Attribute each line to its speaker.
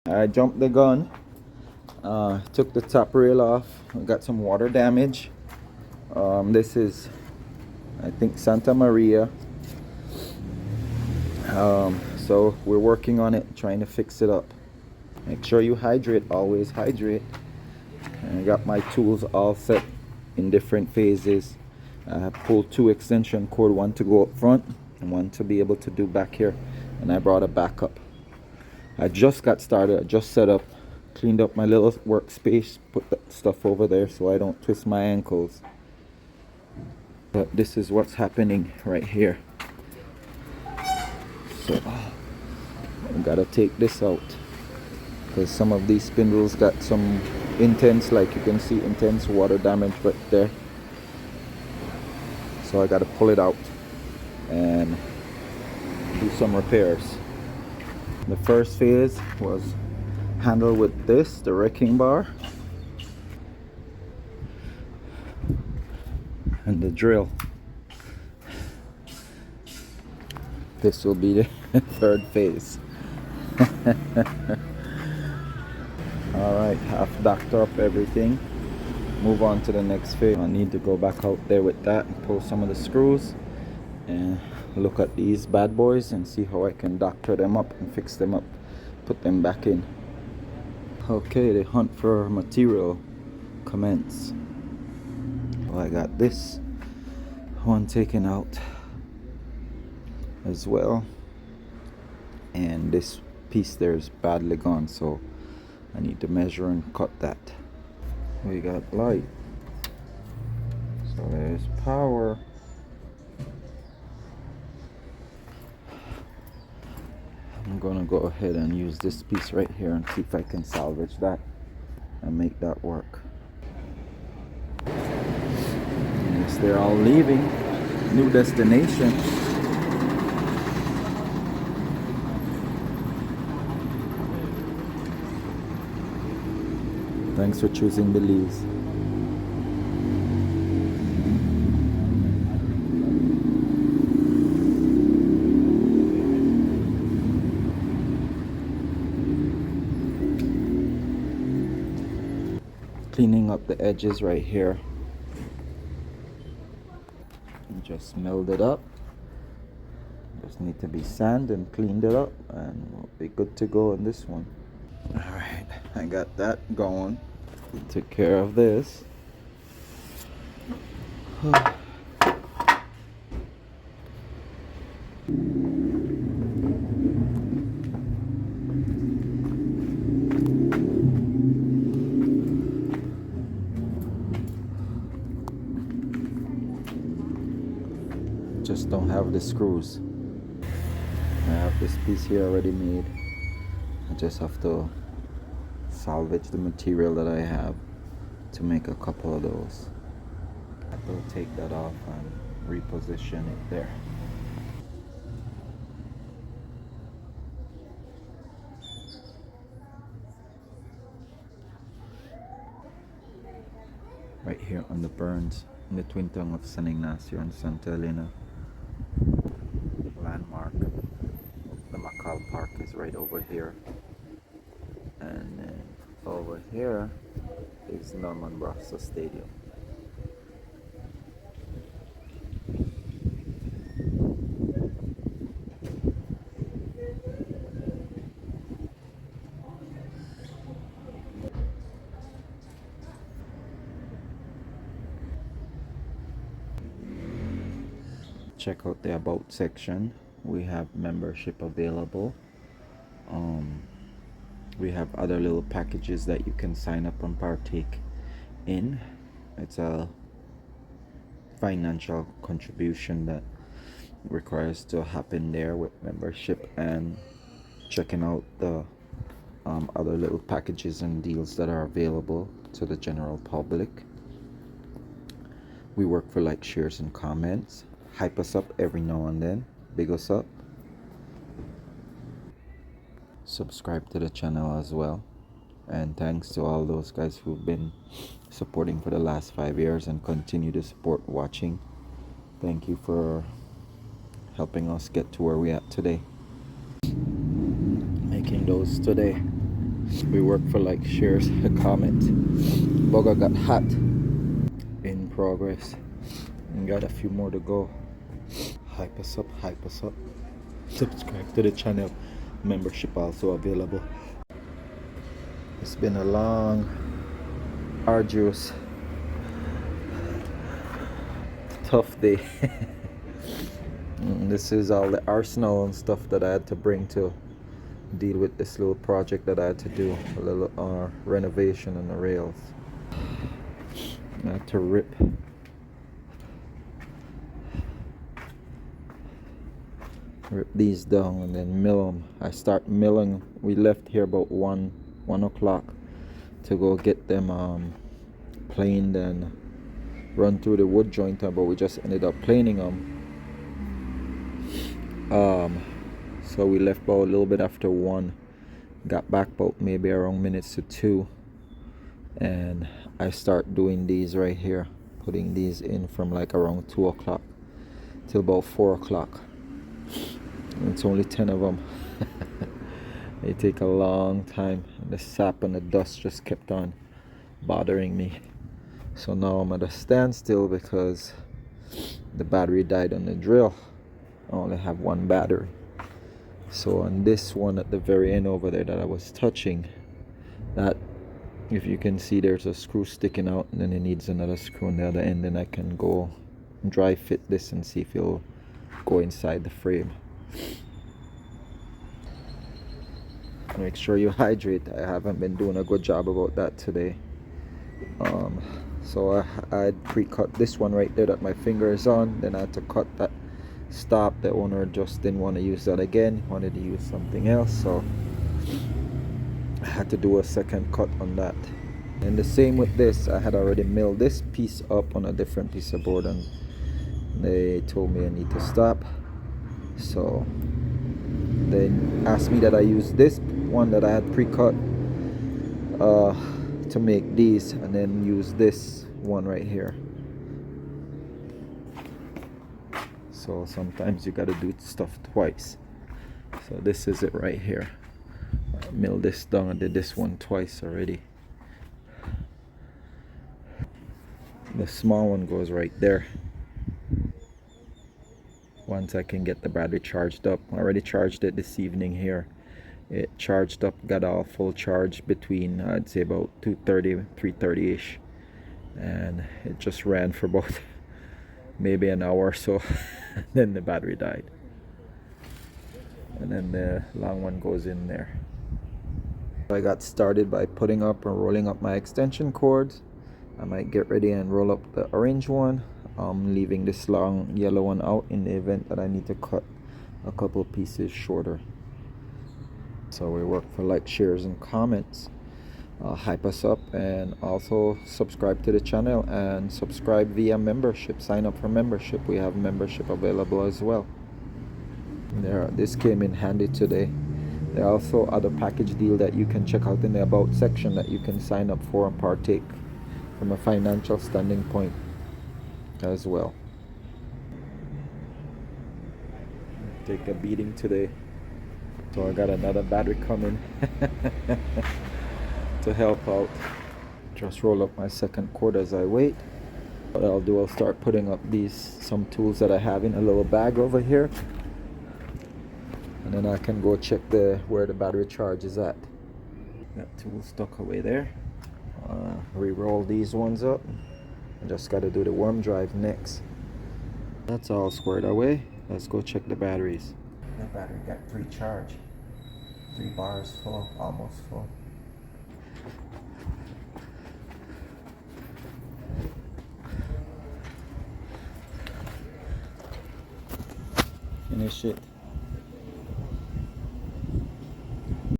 Speaker 1: I jumped the gun, took the top rail off, got some water damage. This is, I think, Santa Maria. So we're working on it, trying to fix it up. Make sure you hydrate, always hydrate. And I got my tools all set in different phases. I have pulled 2 extension cord, one to go up front and one to be able to do back here. And I brought a backup. I just got started, I just set up, cleaned up my little workspace, put that stuff over there so I don't twist my ankles. But this is what's happening right here. So I gotta take this out because some of these spindles got some intense, like you can see, intense water damage right there. So I gotta pull it out and do some repairs. The first phase was handled with this, the wrecking bar, and the drill. This will be the third phase. Alright, I've docked up everything. Move on to the next phase. I need to go back out there with that and pull some of the screws and look at these bad boys and see how I can doctor them up and fix them up, put them back in. Okay, the hunt for material commence. Well, I got this one taken out as well, and this piece there is badly gone, so I need to measure and cut that. We got light, so there's power. I'm gonna go ahead and use this piece right here and see if I can salvage that and make that work. Yes, they're all leaving. New destination. Thanks for choosing Belize. Cleaning up the edges right here. And just milled it up. Just need to be sanded and cleaned it up, and we'll be good to go on this one. Alright, I got that going. Took care of this. Just don't have the screws. I have this piece here already made. I just have to salvage the material that I have to make a couple of those. I will take that off and reposition it there. Right here on the Burns, in the twin tongue of San Ignacio and Santa Elena. Landmark. The Macal Park is right over here. And then over here is Norman Brasso Stadium. Check out the About section. We have membership available. We have other little packages that you can sign up and partake in. It's a financial contribution that requires to happen there with membership and checking out the other little packages and deals that are available to the general public. We work for like, shares, and comments. Hype us up every now and then. Big us up. Subscribe to the channel as well, and thanks to all those guys who've been supporting for the last 5 years and continue to support watching. Thank you for helping us get to where we at today. Making those today. We work for like, shares, and comment. Bugger got hot. In progress. And got a few more to go. Hype us up, hype us up. Subscribe to the channel. Membership also available. It's been a long, arduous, tough day. This is all the arsenal and stuff that I had to bring to deal with this little project that I had to do. A little renovation on the rails. I had to rip these down and then mill them. I start milling. We left here about 1 o'clock to go get them planed and run through the wood jointer, but we just ended up planing them. So we left about a little bit after 1, got back about maybe around minutes to 2, and I start doing these right here, putting these in from like around 2 o'clock till about 4 o'clock. And it's only 10 of them. They take a long time. The sap and the dust just kept on bothering me. So now I'm at a standstill because the battery died on the drill. I only have 1 battery. So on this one at the very end over there that I was touching, that, if you can see, there's a screw sticking out, and then it needs another screw on the other end. Then I can go dry fit this and see if it'll go inside the frame. Make sure you hydrate. I haven't been doing a good job about that today. So I pre-cut this one right there that my finger is on. Then I had to cut that stop. The owner just didn't want to use that again. He wanted to use something else, so I had to do a second cut on that. And the same with this. I had already milled this piece up on a different piece of board, and they told me I need to stop. So they asked me that I use this one that I had pre-cut to make these, and then use this one right here. So sometimes you gotta do stuff twice. So this is it right here. I milled this down. I did this one twice already. The small one goes right there. Once I can get the battery charged up. I already charged it this evening here. It charged up, got all full charge between, I'd say about 2:30, 3:30 ish, and it just ran for about maybe an hour or so. Then the battery died, and then the long one goes in there. I got started by putting up and rolling up my extension cords. I might get ready and roll up the orange one. Leaving this long yellow one out in the event that I need to cut a couple pieces shorter. So we work for like, shares, and comments. Hype us up, and also subscribe to the channel, and subscribe via membership. Sign up for membership. We have membership available as well. This came in handy today. There are also other package deal that you can check out in the about section that you can sign up for and partake from a financial standing point as well. Take a beating today. So I got another battery coming to help out. Just roll up my second cord as I wait. What I'll do, I'll start putting up some tools that I have in a little bag over here, and then I can go check where the battery charge is at. That tool stuck away there. Re-roll these ones up. I just got to do the worm drive next. That's all squared away. Let's go check the batteries. The battery got pre-charged. 3 bars full, almost full. Finish it.